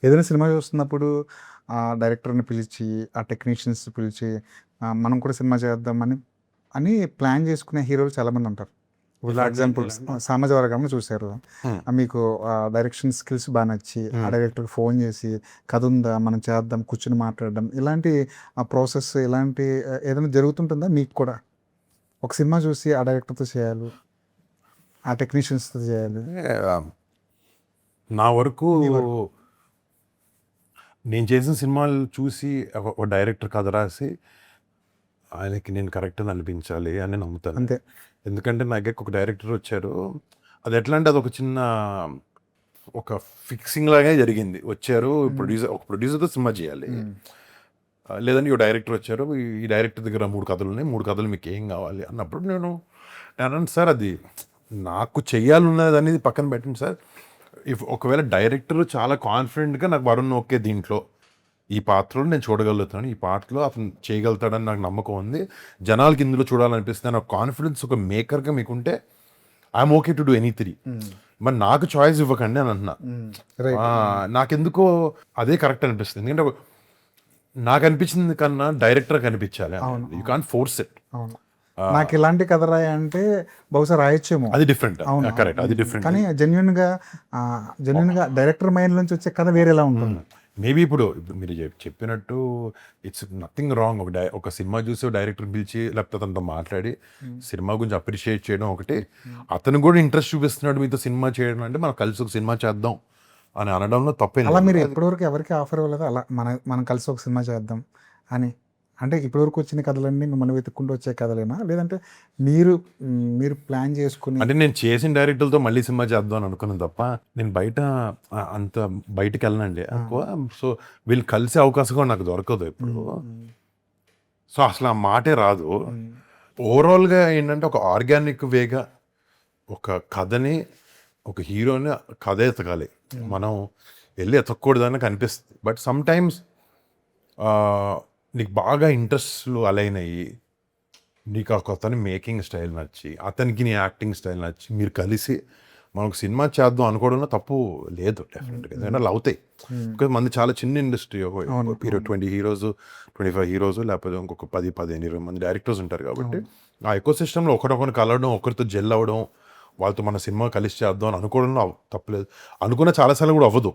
ఏదైనా సినిమా చూస్తున్నప్పుడు ఆ డైరెక్టర్‌ని పిలిచి, ఆ టెక్నీషియన్స్ పిలిచి మనం కూడా సినిమా చేద్దామని ప్లాన్ చేసుకునే హీరోలు చాలామందుంటారు. ఫర్ ఎగ్జాంపుల్ 'సామాజ వర్గంలో' చూసారు. మీకు డైరెక్షన్ స్కిల్స్ బా నచ్చి, ఆ డైరెక్టర్‌కి ఫోన్ చేసి, కథ ఉందా? మనం చేద్దాం, కూర్చొని మాట్లాడడం ఇలాంటి ప్రాసెస్ ఇలాంటి ఏదైనా జరుగుతుంటుందా మీకు కూడా? ఒక సినిమా చూసి ఆ డైరెక్టర్‌తో చేయాలి, ఆ టెక్నీషియన్స్‌తో చేయాలి. నా వరకు మీ వరకు. నేను చేసిన సినిమాలు చూసి ఒక డైరెక్టర్ కథ రాసి ఆయనకి నేను కరెక్ట్ అని అనిపించాలి అని నమ్ముతాను. అంతే. ఎందుకంటే నా దగ్గరికి ఒక డైరెక్టర్ వచ్చారు. అది ఎట్లా అంటే అదొక చిన్న ఒక ఫిక్సింగ్ లాగే జరిగింది. వచ్చారు ఒక ప్రొడ్యూసర్తో సినిమా చేయాలి. లేదంటే ఈ డైరెక్టర్ వచ్చారు, ఈ డైరెక్టర్ దగ్గర 3 కథలు ఉన్నాయి, 3 కథలు మీకు ఏం కావాలి అన్నప్పుడు నేను అన్నాను, సార్ అది నాకు చెయ్యాలన్నది అనేది పక్కన పెట్టండి సార్. ఒకవేళ డైరెక్టర్ చాలా కాన్ఫిడెంట్గా నాకు వరుణ్ ఓకే దీంట్లో ఈ పాత్రలో నేను చూడగలుగుతాను, ఈ పాటలో అతను చేయగలుగుతాడని నాకు నమ్మకం ఉంది, జనాలకి ఇందులో చూడాలనిపిస్తుంది నాకు కాన్ఫిడెన్స్ ఒక మేకర్గా మీకుంటే I'm okay to do anything. మరి నాకు చాయిస్ ఇవ్వకండి అని అంటున్నా. నాకెందుకో అదే కరెక్ట్ అనిపిస్తుంది. ఎందుకంటే నాకు అనిపించింది కన్నా డైరెక్టర్ కనిపించాలి. You can't force it. నాకు ఇలాంటి కథ రాయి అంటే బహుశా రాయొచ్చేమో, అది డిఫరెంట్. కరెక్ట్, అది డిఫరెంట్. కానీ జెన్యున్గా డైరెక్టర్ మైండ్ నుంచి వచ్చే కథ వేరేలా ఉంటుంది. మేబీ ఇప్పుడు మీరు చెప్పినట్టు ఇట్స్ నథింగ్ రాంగ్. ఒక సినిమా చూసి డైరెక్టర్ పిలిచి లేకపోతే అతనితో మాట్లాడి సినిమా గురించి అప్రిషియేట్ చేయడం ఒకటి, అతను కూడా ఇంట్రెస్ట్ చూపిస్తున్నాడు మీతో సినిమా చేయడం అంటే మనం కలిసి ఒక సినిమా చేద్దాం అని అనడంలో తప్పేం. అలా మీరు ఎప్పటివరకు ఎవరికి ఆఫర్ ఇవ్వలేదు అలా మనం కలిసి ఒక సినిమా చేద్దాం అని? అంటే ఇప్పటివరకు వచ్చిన కథలన్నీ మిమ్మల్ని వెతుక్కుంటూ వచ్చే కథలేనా, లేదంటే మీరు ప్లాన్ చేసుకుని? అంటే నేను చేసిన డైరెక్టర్లతో మళ్ళీ సినిమా చేద్దాం అని అనుకున్నాను తప్ప నేను అంత బయటకు వెళ్ళనండి ఎక్కువ. సో వీళ్ళు కలిసే అవకాశం కూడా నాకు దొరకదు ఎప్పుడు. సో అసలు ఆ మాటే రాదు. ఓవరాల్గా ఏంటంటే ఒక ఆర్గానిక్ వేగా ఒక కథని, ఒక హీరోని కథ ఎతకాలి. మనం వెళ్ళి ఎతకూడదని కనిపిస్తుంది. బట్ సమ్ టైమ్స్ నీకు బాగా ఇంట్రెస్ట్లు అలైన్ అయ్యి, నీకు ఒక అతని మేకింగ్ స్టైల్ నచ్చి, అతనికి నీ యాక్టింగ్ స్టైల్ నచ్చి, మీరు కలిసి మనకు సినిమా చేద్దాం అనుకోవడంలో తప్పు లేదు డెఫినెట్గా. ఎందుకంటే అలా అవుతాయి. బికాజ్ మంది చాలా చిన్న ఇండస్ట్రీ, 20 హీరోస్ 25 హీరోస్ లేకపోతే ఇంకొక 10-15-20 మంది డైరెక్టర్స్ ఉంటారు. కాబట్టి ఆ ఎకో సిస్టంలో ఒకరినొకరు కలవడం, ఒకరితో జెల్ అవ్వడం, వాళ్ళతో మన సినిమా కలిసి చేద్దాం అని అనుకోవడంలో తప్పలేదు. అనుకున్న చాలాసార్లు కూడా అవ్వదు.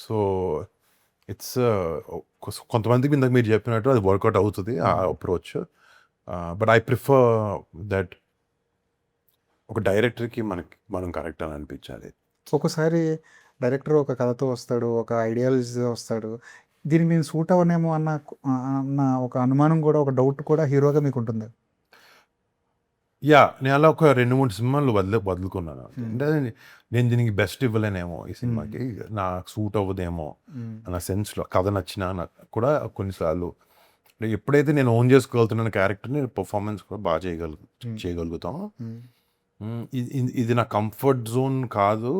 సో ఇట్స్ కొంతమందికి ఇందాక మీరు చెప్పినట్టు అది వర్కౌట్ అవుతుంది ఆ approach. But I prefer that ఒక డైరెక్టర్కి మనం కరెక్ట్ అని అనిపించాలి. ఒక్కోసారి డైరెక్టర్ ఒక కథతో వస్తాడు, ఒక ఐడియాలజీతో వస్తాడు, దీనికి నేను సూట్ అవ్వనేమో అన్న ఒక అనుమానం కూడా, ఒక డౌట్ కూడా హీరోగా మీకు ఉంటుంది. నేను అలా ఒక 2-3 సినిమాలు వదులుకున్నాను. అంటే నేను దీనికి బెస్ట్ ఇవ్వలేనేమో, ఈ సినిమాకి నాకు సూట్ అవ్వదేమో అన్న సెన్స్లో, కథ నచ్చినా కూడా కొన్నిసార్లు ఎప్పుడైతే నేను ఓన్ చేసుకోగలుగుతున్నాను క్యారెక్టర్ని, పర్ఫార్మెన్స్ కూడా బాగా చేయగలుగుతాం. ఇది నా కంఫర్ట్ జోన్ కాదు.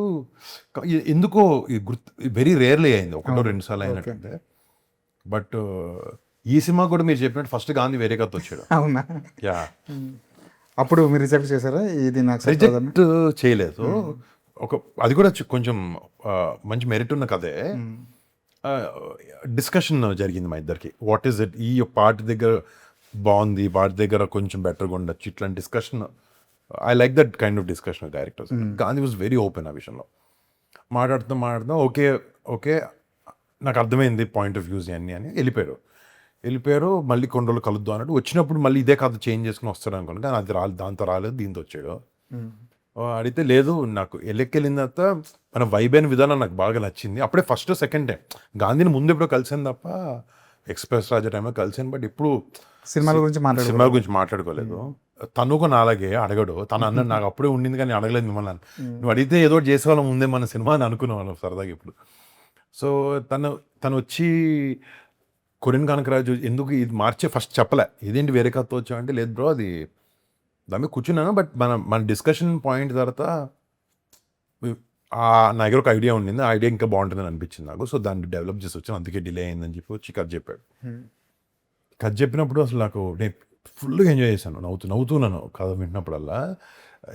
ఎందుకో వెరీ రేర్లీ అయింది, 1-2 సార్లు అయినట్టుంటే. బట్ ఈ సినిమా కూడా మీరు చెప్పినట్టు ఫస్ట్ గాంధీ వేరే కథ వచ్చాడు. అవునా? అప్పుడు మీరు రిజెక్ట్ చేశారా? ఇది నాకు రిజెక్ట్ చేయలేదు. అది కూడా కొంచెం మంచి మెరిట్ ఉన్న కథే. డిస్కషన్ జరిగింది మా ఇద్దరికి. వాట్ ఈస్ ఇట్, ఈ పార్ట్ దగ్గర బాగుంది, పార్ట్ దగ్గర కొంచెం బెటర్గా ఉండొచ్చు, ఇట్లాంటి discussion. I like that kind of discussion with directors. Gandhi was very open ఆ విషయంలో. మాట్లాడుతాం ఓకే నాకు అర్థమైంది పాయింట్ ఆఫ్ వ్యూస్ అన్నీ అని వెళ్ళిపోయారు. మళ్ళీ కొన్ని రోజులు కలుద్దాం అన్నట్టు వచ్చినప్పుడు మళ్ళీ ఇదే కథ చేంజ్ చేసుకుని వస్తాడు అనుకోండి. కానీ అది దాంతో రాలేదు, దీంతో వచ్చాడు. అడిగితే లేదు, నాకు వెళ్ళిన తర్వాత మన వైబ్ అయిన విధానం నాకు బాగా నచ్చింది. అప్పుడే ఫస్ట్ సెకండ్ టైం గాంధీని ముందు ఎప్పుడో కలిసాను తప్ప, ఎక్స్ప్రెస్ రాజా టైంలో కలిసాను. బట్ ఇప్పుడు సినిమాల గురించి మాట్లాడుకోలేదు. తను కూడా అలాగే అడగడు. తను అన్నాడు నాకు అప్పుడే ఉండింది కానీ అడగలేదు మిమ్మల్ని. నువ్వు అడిగితే ఏదో చేసేవాళ్ళం ముందే మన సినిమా అని అనుకునేవాళ్ళం సరదాగా ఇప్పుడు. సో తను వచ్చి కొరియన్ కనకరాజు ఎందుకు ఇది మార్చే ఫస్ట్ చెప్పలే, ఇదేంటి వేరే కథ వచ్చావు అంటే, లేదు బ్రో అది దాని కూర్చున్నాను. బట్ మన డిస్కషన్ పాయింట్ తర్వాత నా దగ్గర ఒక ఐడియా ఉండింది, ఆ ఐడియా ఇంకా బాగుంటుందని అనిపించింది నాకు. సో దాన్ని డెవలప్ చేసి వచ్చాను, అందుకే డిలే అయిందని చెప్పి వచ్చి కథ చెప్పాడు. కథ చెప్పినప్పుడు అసలు నాకు ఫుల్గా ఎంజాయ్ చేశాను, నవ్వుతున్నాను కథ వింటున్నప్పుడల్లా.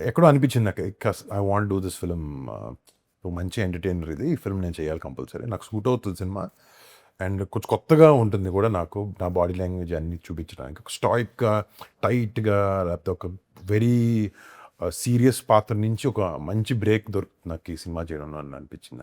ఎక్కడో అనిపించింది నాకు, I want do this film, మంచి ఎంటర్టైనర్ ఇది, ఈ ఫిల్మ్ నేను చేయాలి కంపల్సరీ, నాకు సూట్ అవుతుంది సినిమా, అండ్ కొంచెం కొత్తగా ఉంటుంది కూడా నాకు, నా బాడీ లాంగ్వేజ్ అన్ని చూపించడానికి. ఒక స్టాయిక్గా, టైట్గా, లేకపోతే ఒక వెరీ సీరియస్ పాత్ర నుంచి ఒక మంచి బ్రేక్ దొరుకుతుంది నాకు ఈ సినిమా చేయడం అని అనిపించింది.